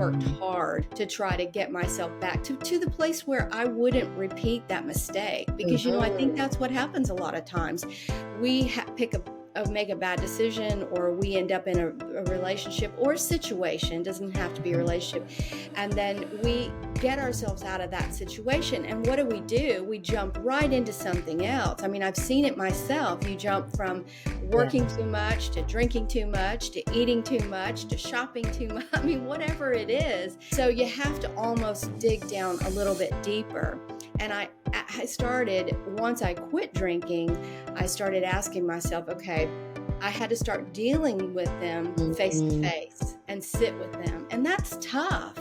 worked hard to try to get myself back to the place where I wouldn't repeat that mistake. Because, I think that's what happens a lot of times. We make a bad decision, or we end up in a relationship or a situation, doesn't have to be a relationship, and then we get ourselves out of that situation, and what do? We jump right into something else. I mean, I've seen it myself. You jump from working too much to drinking too much to eating too much to shopping too much. I mean, whatever it is. So you have to almost dig down a little bit deeper. And I started, once I quit drinking, I started asking myself, okay, I had to start dealing with them face to face and sit with them. And that's tough.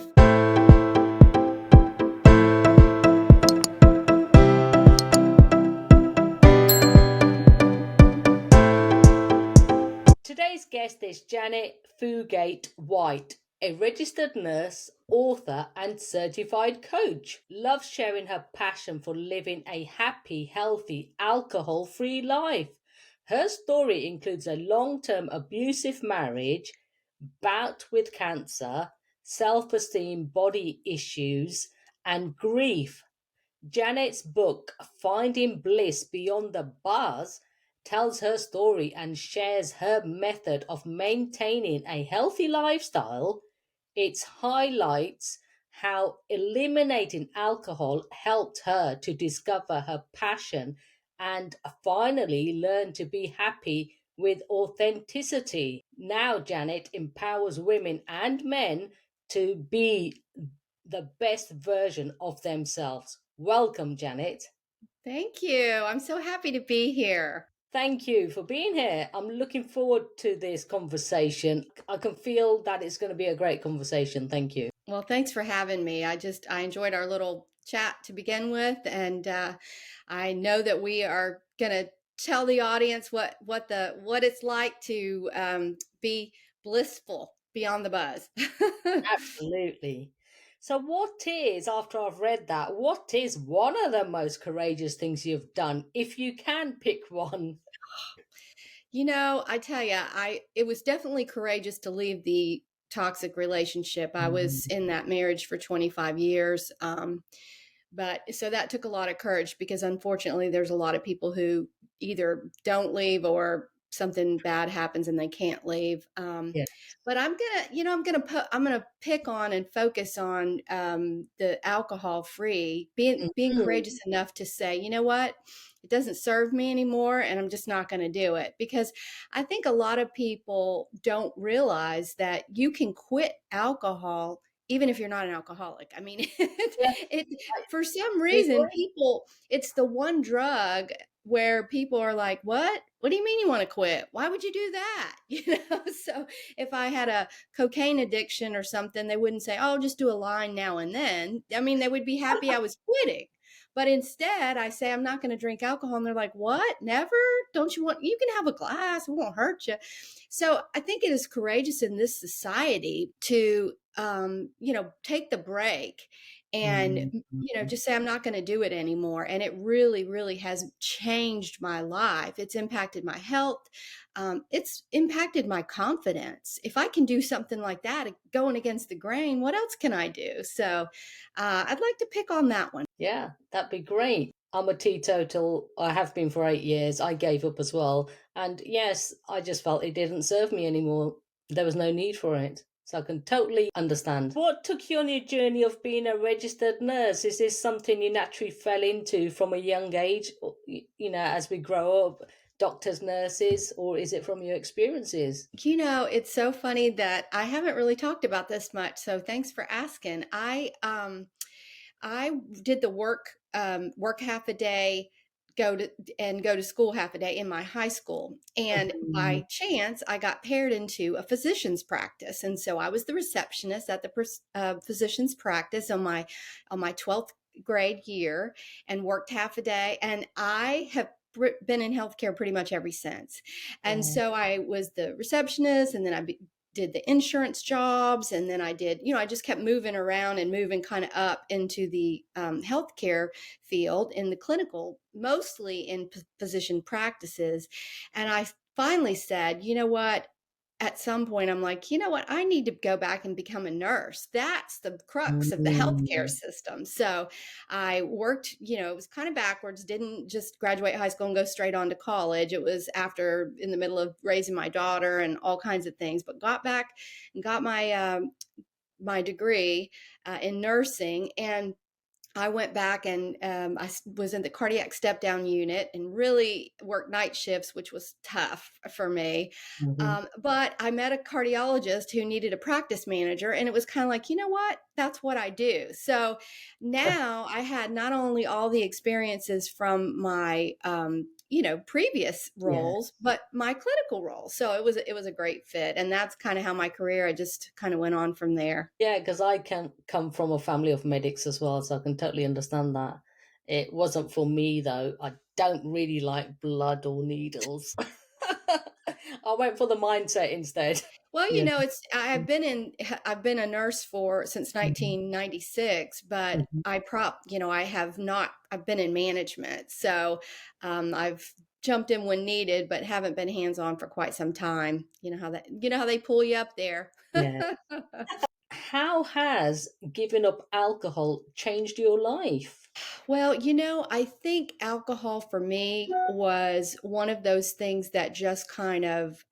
Today's guest is Janet Fugate-White, a registered nurse, author, and certified coach. Loves sharing her passion for living a happy, healthy, alcohol-free life. Her story includes a long-term abusive marriage, bout with cancer, self-esteem, body issues, and grief. Janet's book, Finding Bliss Beyond the Buzz, tells her story and shares her method of maintaining a healthy lifestyle. It highlights how eliminating alcohol helped her to discover her passion and finally learn to be happy with authenticity. Now, Janet empowers women and men to be the best version of themselves. Welcome, Janet. Thank you. I'm so happy to be here. Thank you for being here. I'm looking forward to this conversation. I can feel that it's going to be a great conversation. Thank you. Well, thanks for having me. I enjoyed our little chat to begin with, and I know that we are going to tell the audience what it's like to be blissful beyond the buzz. Absolutely. So, after I've read that, what is one of the most courageous things you've done, if you can pick one? I tell you, it was definitely courageous to leave the toxic relationship. I was in that marriage for 25 years. But so that took a lot of courage, because unfortunately there's a lot of people who either don't leave or something bad happens and they can't leave. Yeah. But I'm gonna pick on and focus on the alcohol free, being courageous enough to say, you know what, it doesn't serve me anymore, and I'm just not going to do it. Because I think a lot of people don't realize that you can quit alcohol even if you're not an alcoholic. I mean, for some reason, it's the one drug where people are like, what do you mean you want to quit? Why would you do that? So if I had a cocaine addiction or something, they wouldn't say, oh, just do a line now and then. I mean, they would be happy I was quitting. But instead, I say, I'm not going to drink alcohol. And they're like, what? Never? Don't you want, you can have a glass. It won't hurt you. So I think it is courageous in this society to, take the break and, just say, I'm not going to do it anymore. And it really, really has changed my life. It's impacted my health. It's impacted my confidence. If I can do something like that, going against the grain, what else can I do? So I'd like to pick on that one. Yeah, that'd be great. I'm a teetotal. I have been for 8 years. I gave up as well. And yes, I just felt it didn't serve me anymore. There was no need for it. So I can totally understand. What took you on your journey of being a registered nurse? Is this something you naturally fell into from a young age, as we grow up, doctors, nurses, or is it from your experiences? It's so funny that I haven't really talked about this much. So thanks for asking. I did the work half a day, go to school half a day in my high school. And by chance, I got paired into a physician's practice. And so I was the receptionist at the physician's practice on my 12th grade year, and worked half a day. And I have been in healthcare pretty much ever since. And so I was the receptionist, and then I did the insurance jobs, and then I did, I just kept moving around and moving kind of up into the healthcare field in the clinical, mostly in physician practices. And I finally said, you know what, at some point, I'm like, you know what? I need to go back and become a nurse. That's the crux of the healthcare Mm. system. So I worked, it was kind of backwards, didn't just graduate high school and go straight on to college. It was after in the middle of raising my daughter and all kinds of things, but got back and got my degree in nursing. And I went back and was in the cardiac step down unit and really worked night shifts, which was tough for me. Mhm. But I met a cardiologist who needed a practice manager, and it was kind of like, you know what? That's what I do. So now I had not only all the experiences from my previous Yeah. roles, but my clinical role. So it was a great fit, and that's kind of how my career. I just kind of went on from there. Yeah, because I can come from a family of medics as well, so I can totally understand that. It wasn't for me though. I don't really like blood or needles. I went for the mindset instead. Well, Yeah. it's I've been a nurse for since Mhm. 1996, but Mhm. I've been in management. So, I've jumped in when needed, but haven't been hands-on for quite some time. You know how they pull you up there. Yeah. How has giving up alcohol changed your life? Well, I think alcohol for me was one of those things that just kind of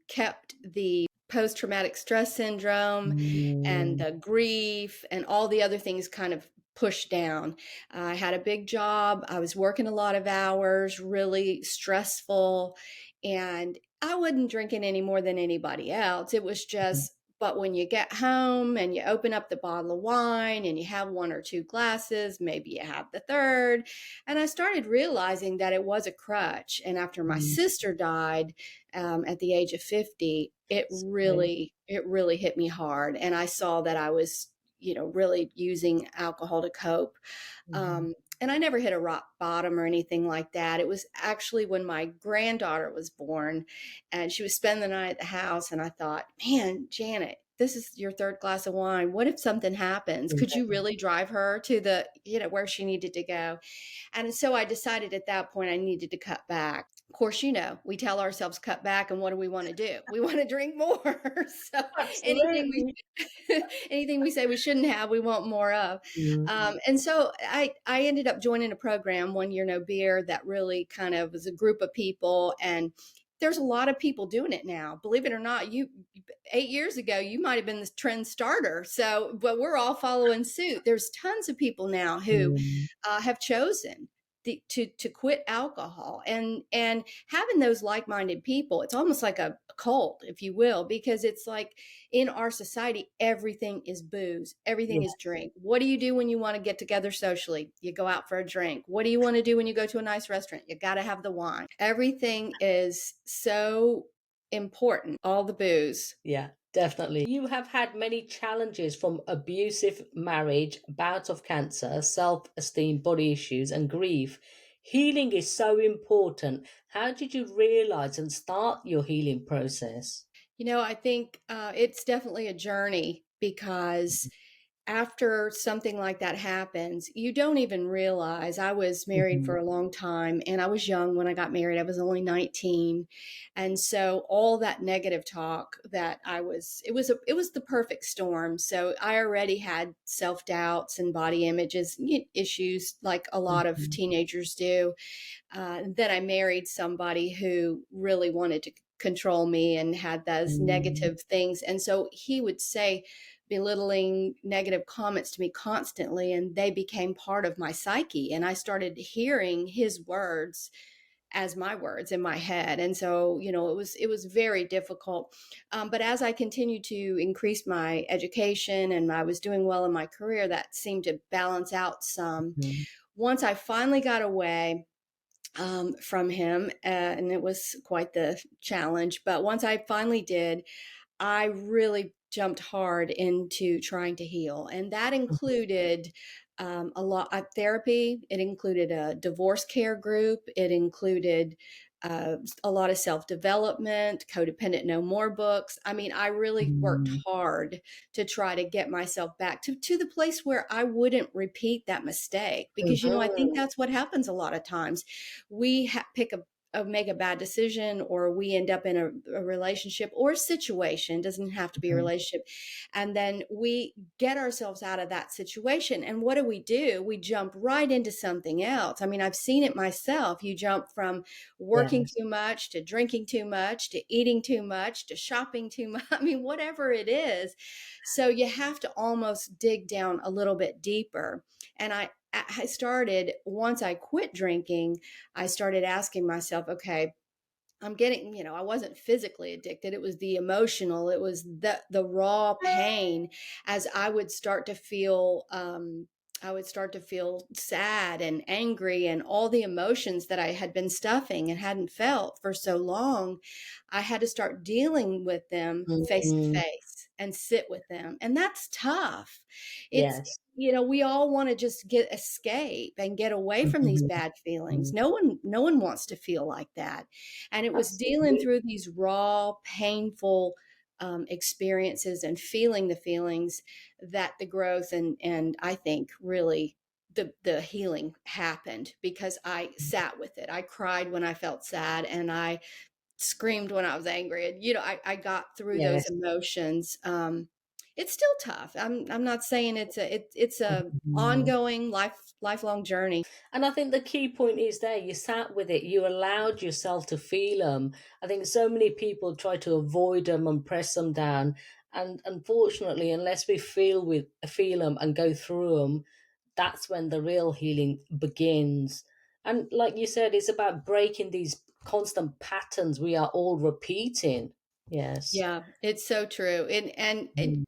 kept the post traumatic stress syndrome and Mm. the grief and all the other things kind of pushed down. I had a big job. I was working a lot of hours, really stressful. And I wasn't drinking any more than anybody else. It was just, but when you get home and you open up the bottle of wine and you have one or two glasses, maybe you have the third. And I started realizing that it was a crutch. And after my Mm. sister died at the age of 50, it Sorry. really hit me hard. And I saw that I was, really using alcohol to cope. Mhm. And I never hit a rock bottom or anything like that. It was actually when my granddaughter was born and she was spending the night at the house. And I thought, man, Janet, this is your third glass of wine. What if something happens? Could Yeah. you really drive her to the, where she needed to go? And so I decided at that point I needed to cut back. Of course, we tell ourselves cut back, and what do we want to do? We want to drink more. So anything Absolutely. anything we say we shouldn't have, we want more of. Mm. And so I ended up joining a program, 1 Year No Beer, that really kind of was a group of people. And there's a lot of people doing it now. Believe it or not, 8 years ago, you might have been the trend starter. So, but we're all following suit. There's tons of people now who Mm. have chosen to quit alcohol, and having those like-minded people. It's almost like a cult, if you will, because it's like in our society, everything is booze, everything Yeah. is drink. What do you do when you want to get together socially? You go out for a drink. What do you want to do when you go to a nice restaurant? You got to have the wine. Everything is so important, all the booze. Yeah, definitely. You have had many challenges from abusive marriage, bouts of cancer, self esteem, body issues, and grief. Healing is so important. How did you realize and start your healing process? I think it's definitely a journey because after something like that happens, you don't even realize. I was married Mhm. for a long time and I was young when I got married. I was only 19. And so all that negative talk that it was the perfect storm. So I already had self-doubts and body images issues like a lot of Mhm. teenagers do. Then I married somebody who really wanted to control me and had those Mm. negative things. And so he would say belittling, negative comments to me constantly, and they became part of my psyche. And I started hearing his words as my words in my head. And so, it was very difficult. But as I continued to increase my education and I was doing well in my career, that seemed to balance out some. Mhm. Once I finally got away from him, and it was quite the challenge. But once I finally did, I really jumped hard into trying to heal, and that included a lot of therapy. It included a divorce care group. It included a lot of self development, codependent no more books. I mean, I really worked Mhm. hard to try to get myself back to the place where I wouldn't repeat that mistake, because I think Mhm. that's what happens a lot of times. We pick make a bad decision, or we end up in a relationship or a situation, it doesn't have to be a Mhm. relationship, and then we get ourselves out of that situation, and what do? We jump right into something else. I mean, I've seen it myself. You jump from working Yes. too much to drinking too much to eating too much to shopping too much. I mean, whatever it is. So you have to almost dig down a little bit deeper. And I started, once I quit drinking, I started asking myself, okay, I'm getting, I wasn't physically addicted. It was the emotional, it was the raw pain as I would start to feel sad and angry, and all the emotions that I had been stuffing and hadn't felt for so long. I had to start dealing with them face to Mhm. face and sit with them. And that's tough. It's, Yes. we all want to just get escape and get away from these Mhm. bad feelings. Mhm. No one wants to feel like that. And it was dealing Absolutely. through these raw, painful experiences and feeling the feelings that the growth and I think really the healing happened, because I sat with it. I cried when I felt sad, and I screamed when I was angry. And I got through those Yes. emotions. It's still tough. I'm not saying it's a Mhm. ongoing lifelong journey. And I think the key point is there, you sat with it, you allowed yourself to feel them. I think so many people try to avoid them and press them down. And unfortunately, unless we feel them and go through them, that's when the real healing begins. And like you said, it's about breaking these constant patterns we are all repeating. Yes. Yeah, it's so true. And Mm.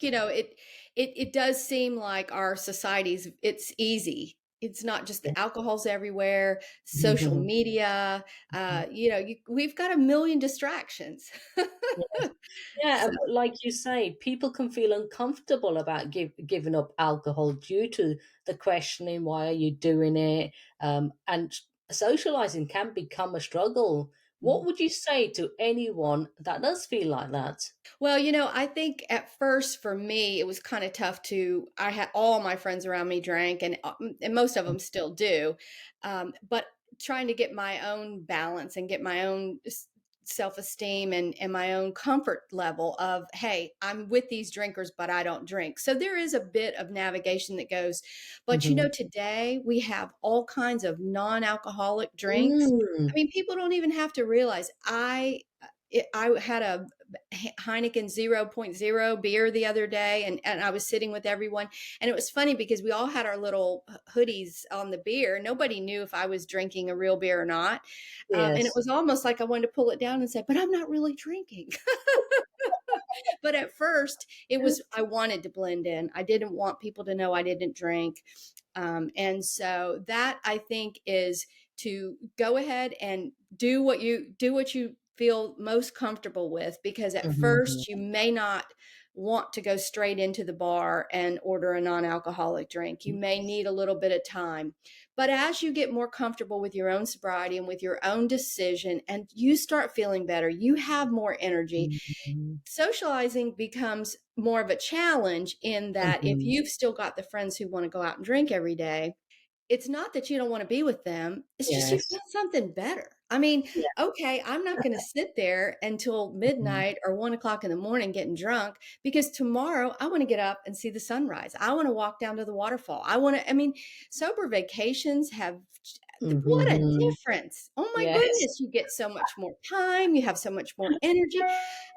it does seem like our society's it's easy. It's not just Yeah. the alcohol's everywhere, social media, we've got a million distractions. Yeah, So, but like you say, people can feel uncomfortable about giving up alcohol due to the questioning, why are you doing it? And socializing can become a struggle. What would you say to anyone that does feel like that? well, I think at first for me, it was kind of tough I had all my friends around me drank, and most of them still do. But trying to get my own balance and get my own self-esteem and my own comfort level of, hey, I'm with these drinkers, but I don't drink. So there is a bit of navigation that goes, but Hmm. today we have all kinds of non-alcoholic drinks. I Mm, mean, people don't even have to realize I had a Heineken 0.0 beer the other day, and I was sitting with everyone, and it was funny because we all had our little hoodies on the beer. Nobody knew if I was drinking a real beer or not. And it yes. was almost like I wanted to pull it down and say, but I'm not really drinking. But at first I wanted to blend in. I didn't want people to know I didn't drink. And so that, I think, is to go ahead and do what you feel most comfortable with, because at Hmm. first you may not want to go straight into the bar and order a non-alcoholic drink. You may need a little bit of time. But as you get more comfortable with your own sobriety and with your own decision, and you start feeling better, you have more energy, Hmm. socializing becomes more of a challenge, in that if Hmm. you've still got the friends who want to go out and drink every day, it's not that you don't want to be with them. It's just you Yes. want something better. I mean, Yeah. okay, I'm not going to sit there until Mhm. midnight or 1 o'clock in the morning getting drunk, because tomorrow I want to get up and see the sunrise. I want to walk down to the waterfall. I mean, sober vacations have, what a Mhm. difference. Oh my Yes. goodness. You get so much more time. You have so much more energy.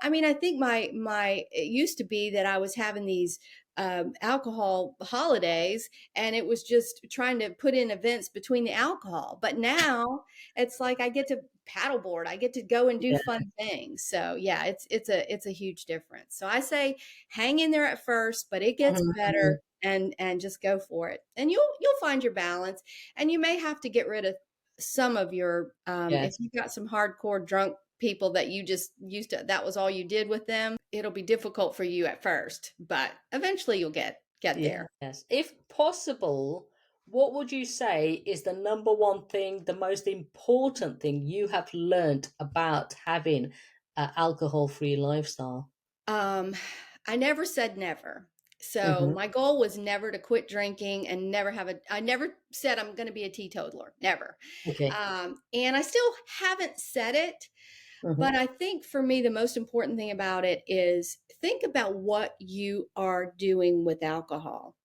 I mean, I think it used to be that I was having these alcohol holidays, and it was just trying to put in events between the alcohol. But now it's like I get to paddleboard, I get to go and do Yeah. fun things. So yeah, it's a huge difference. So I say hang in there at first, but it gets Mhm. better, and just go for it. And you'll find your balance, and you may have to get rid of some of your if Yes. you've got some hardcore drunk people that you just used to, that was all you did with them, it'll be difficult for you at first, but eventually you'll get there. Yes. If possible, what would you say is the number one thing, the most important thing you have learned about having an alcohol-free lifestyle? Um, I never said never. So Mhm. my goal was never to quit drinking and I never said I'm going to be a teetotaler, never. Okay. And I still haven't said it, Mhm. but I think for me, the most important thing about it is think about what you are doing with alcohol.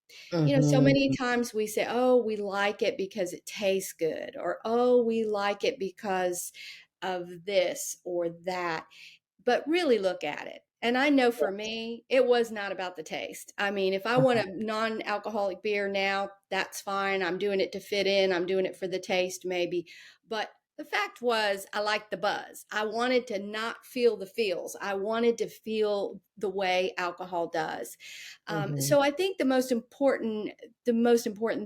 So many Mhm. times we say, oh, we like it because it tastes good, or oh, we like it because of this or that, but really look at it. And I know for Yes. me, it was not about the taste. I mean, if I want Uh-huh. a non alcoholic beer now, that's fine. I'm doing it to fit in, I'm doing it for the taste, maybe. But the fact was, I liked the buzz. I wanted to not feel the feels. I wanted to feel the way alcohol does. Mhm. So I think the most important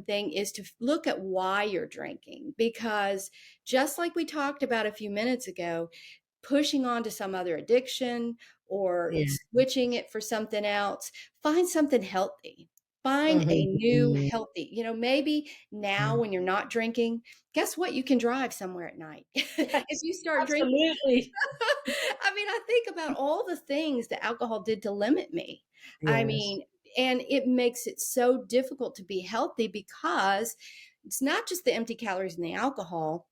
thing is to look at why you're drinking, because just like we talked about a few minutes ago, pushing on to some other addiction or Yeah. switching it for something else, find something healthy. Find a Mhm. new Mhm. healthy, maybe now when you're not drinking, guess what? You can drive somewhere at night. If Yes, you start drinking, absolutely. I mean, I think about all the things that alcohol did to limit me. I Yes. mean, and it makes it so difficult to be healthy because it's not just the empty calories in the alcohol.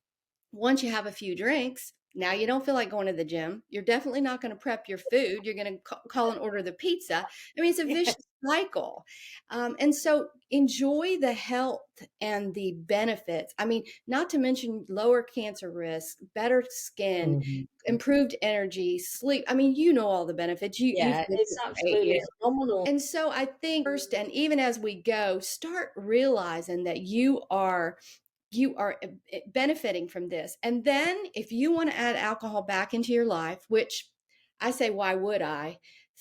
Once you have a few drinks, now you don't feel like going to the gym. You're definitely not going to prep your food. You're going to call and order the pizza. I mean, it's a Yes. vicious cycle. And so enjoy the health and the benefits. I mean, not to mention lower cancer risk, better skin, Mhm. improved energy, sleep. I mean, all the benefits. You've Yeah, lived it's it for 8 years. absolutely phenomenal. And so I think first, and even as we go, start realizing that you are benefiting from this. And then if you want to add alcohol back into your life, which I say, why would I?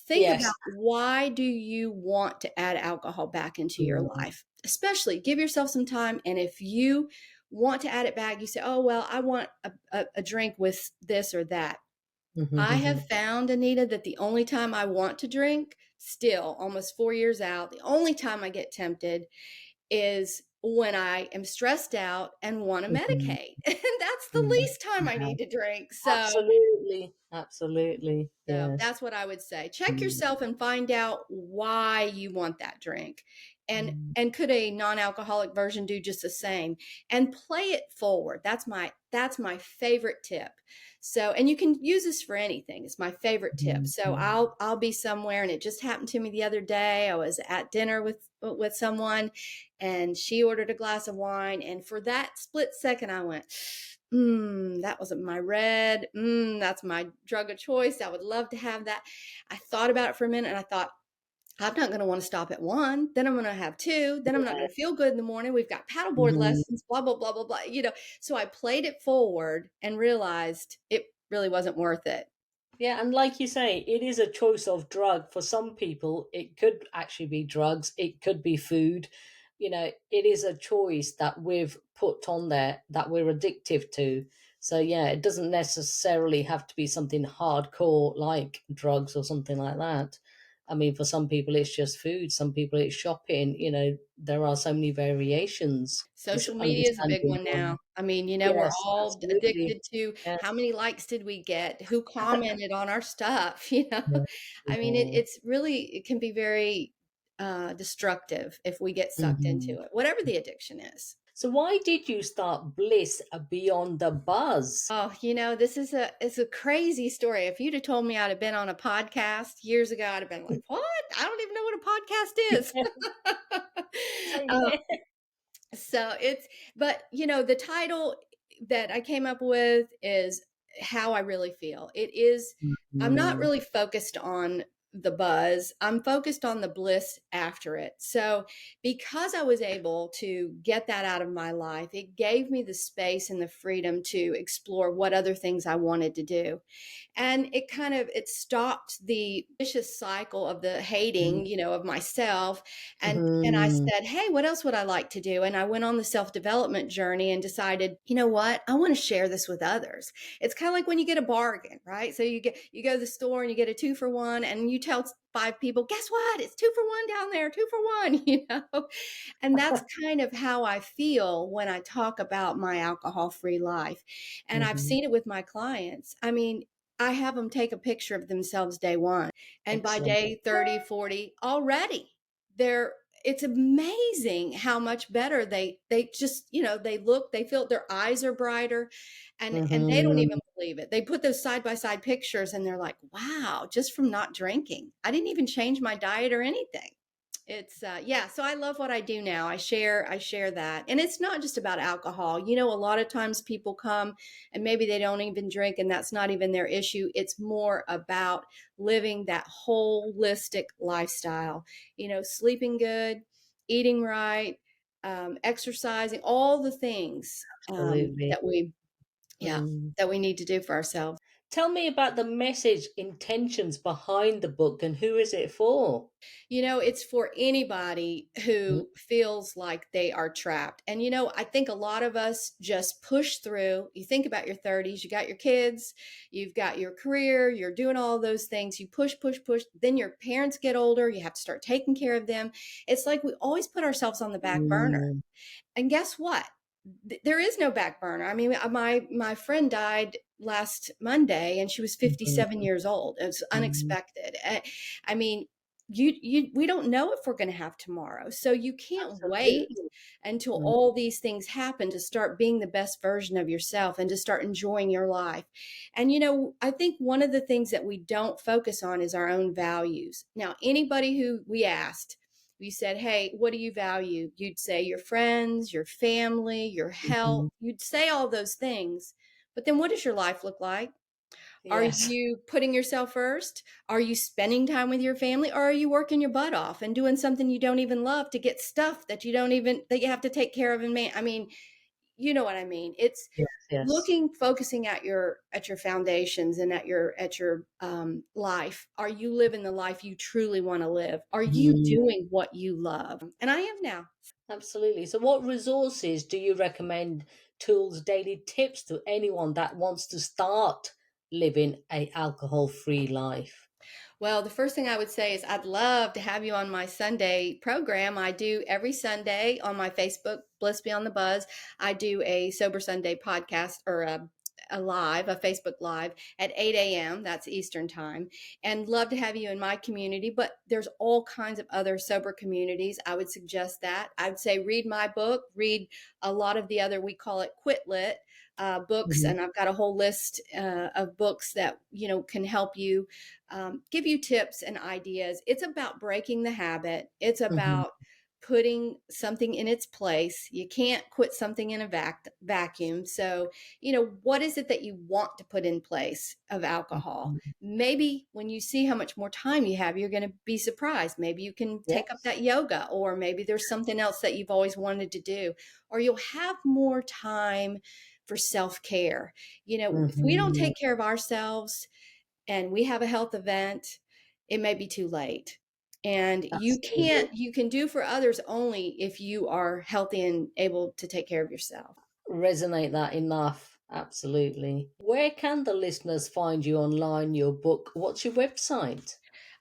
Think about Yes. why do you want to add alcohol back into your Mhm. life? Especially give yourself some time. And if you want to add it back, you say, oh, well, I want a drink with this or that. Mhm, I have mhm. found, Anita, that the only time I want to drink, still almost 4 years out, the only time I get tempted is when I am stressed out and want to Mhm. medicate. And that's the Mhm. least time I Yeah. need to drink. So Absolutely. Absolutely. so Yes. that's what I would say. Check Mm. yourself and find out why you want that drink. And Mm. and could a non-alcoholic version do just the same? And play it forward. That's my favorite tip. So, and you can use this for anything. It's my favorite tip. Mhm. So Mhm. I'll be somewhere, and it just happened to me the other day. I was at dinner with someone, and she ordered a glass of wine, and for that split second I went, that wasn't my red. That's my drug of choice. I would love to have that. I thought about it for a minute, and I thought, I'm not going to want to stop at one. Then I'm going to have two. Then I'm not Yeah. going to feel good in the morning. We've got paddleboard Mhm. lessons, blah, blah, blah, blah, blah. So I played it forward and realized it really wasn't worth it. Yeah, and like you say, it is a choice of drug. For some people, it could actually be drugs, it could be food. It is a choice that we've put on there that we're addictive to. So, yeah, it doesn't necessarily have to be something hardcore like drugs or something like that. I mean, for some people, it's just food, some people, it's shopping. There are so many variations. Just Social media is a big understanding one why. now. I mean, we're Yes, all absolutely. addicted to how Yes. many likes did we get? Who commented on our stuff? Yeah. I mean, it, Yeah. it's really, it can be very destructive if we get sucked Mhm. into it, whatever the addiction is. So why did you start Bliss Beyond the Buzz? Oh, this is a crazy story. If you'd have told me I'd have been on a podcast years ago, I'd have been like, "What? I don't even know what a podcast is." Same here. So but the title that I came up with is how I really feel. I'm not Mhm. really focused on the buzz. I'm focused on the bliss after it. So, because I was able to get that out of my life, it gave me the space and the freedom to explore what other things I wanted to do. And it stopped the vicious cycle of the hating, of myself. And I Mhm. said, hey, what else would I like to do? And I went on the self-development journey and decided, you know what, I want to share this with others. It's kind of like when you get a bargain, right? So you go to the store and you get a 2 for 1, and you tell 5 people, guess what, it's 2 for 1 down there, 2 for 1. And that's kind of how I feel when I talk about my alcohol free life. And I've Mhm. seen it with my clients. I mean, I have them take a picture of themselves day one. And by Excellent. day 30, 40, already they're it's amazing how much better they just, they look, they feel, their eyes are brighter, and they don't Mm-hmm. even believe it. They put those side by side pictures and they're like, wow, just from not drinking, I didn't even change my diet or anything. It's yeah, so I love what I do now. I share that. And it's not just about alcohol. A lot of times people come and maybe they don't even drink and that's not even their issue. It's more about living that holistic lifestyle. Sleeping good, eating right, exercising, all the things Absolutely. that we yeah, Mm. that we need to do for ourselves. Tell me about the message intentions behind the book and who is it for? It's for anybody Mm. who feels like they are trapped. And, I think a lot of us just push through. You think about your 30s, you got your kids, you've got your career, you're doing all those things. You push, push, push. Then your parents get older, you have to start taking care of them. It's like we always put ourselves on the back burner. Mm. And guess what? There is no back burner. I mean, my friend died last Monday, and she was Mhm. 57 years old. It was Mhm. unexpected. I mean, we don't know if we're going to have tomorrow, so you can't wait Absolutely. until Mm. all these things happen to start being the best version of yourself and to start enjoying your life. And I think one of the things that we don't focus on is our own values. Now, anybody who we asked, you said, hey, what do you value? You'd say your friends, your family, your health. Mhm. You'd say all those things. But then what does your life look like? Are Yes. you putting yourself first? Are you spending time with your family? Or are you working your butt off and doing something you don't even love to get stuff that that you have to take care of and man? I mean, you know what I mean? It's Yes, yes. focusing at your foundations and at your life. Are you living the life you truly want to live? Are you Mm. doing what you love? And I am now. Absolutely. So what resources do you recommend, tools, daily tips to anyone that wants to start living a alcohol-free life? Well, the first thing I would say is I'd love to have you on my Sunday program. I do every Sunday on my Facebook, Bliss Beyond the Buzz. I do a Sober Sunday podcast or a Facebook live at 8 a.m. That's Eastern time. And love to have you in my community. But there's all kinds of other sober communities. I would suggest that. I would say read my book, read a lot of the other, we call it Quit Lit. Books, Mhm. and I've got a whole list of books that can help you, give you tips and ideas. It's about breaking the habit. It's Mhm. about putting something in its place. You can't quit something in a vacuum. So, what is it that you want to put in place of alcohol? Mhm. Maybe when you see how much more time you have, you're going to be surprised. Maybe you can take up Yes. that yoga, or maybe there's something else that you've always wanted to do, or you'll have more time for self care. If we don't Mhm. take care of ourselves, and we have a health event, it may be too late. And Absolutely. you can do for others only if you are healthy and able to take care of yourself. Resonate that enough. Absolutely. Where can the listeners find you online, your book? What's your website?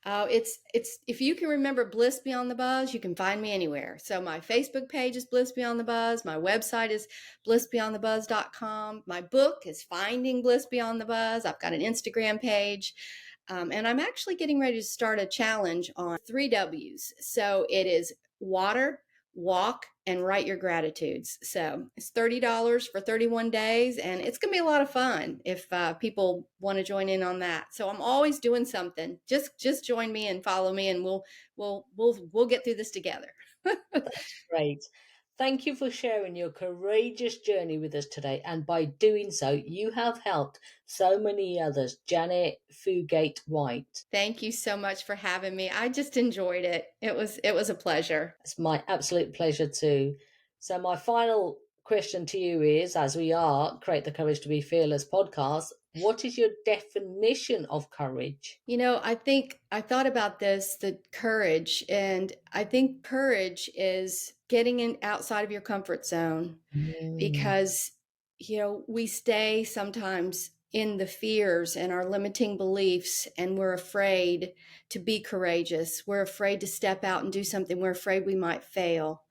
It's if you can remember Bliss Beyond the Buzz, you can find me anywhere. So my Facebook page is Bliss Beyond the Buzz. My website is blissbeyondthebuzz.com. My book is Finding Bliss Beyond the Buzz. I've got an Instagram page. And I'm actually getting ready to start a challenge on 3 W's. So it is water, walk, and write your gratitudes. So it's $30 for 31 days, and it's going to be a lot of fun if people want to join in on that. So I'm always doing something. Just join me and follow me, and we'll get through this together. That's great. Thank you for sharing your courageous journey with us today. And by doing so, you have helped so many others. Janet Fugate-White. Thank you so much for having me. I just enjoyed it. It was a pleasure. It's my absolute pleasure too. So, my final question to you is, as we are Create the Courage to Be Fearless podcast, what is your definition of courage? I think I thought about this, the courage, and I think courage is getting in outside of your comfort zone, Mm. because we stay sometimes in the fears and our limiting beliefs, and we're afraid to be courageous. We're afraid to step out and do something. We're afraid we might fail.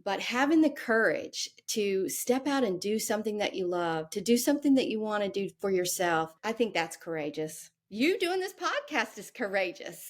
But having the courage to step out and do something that you love, to do something that you want to do for yourself, I think that's courageous. You doing this podcast is courageous.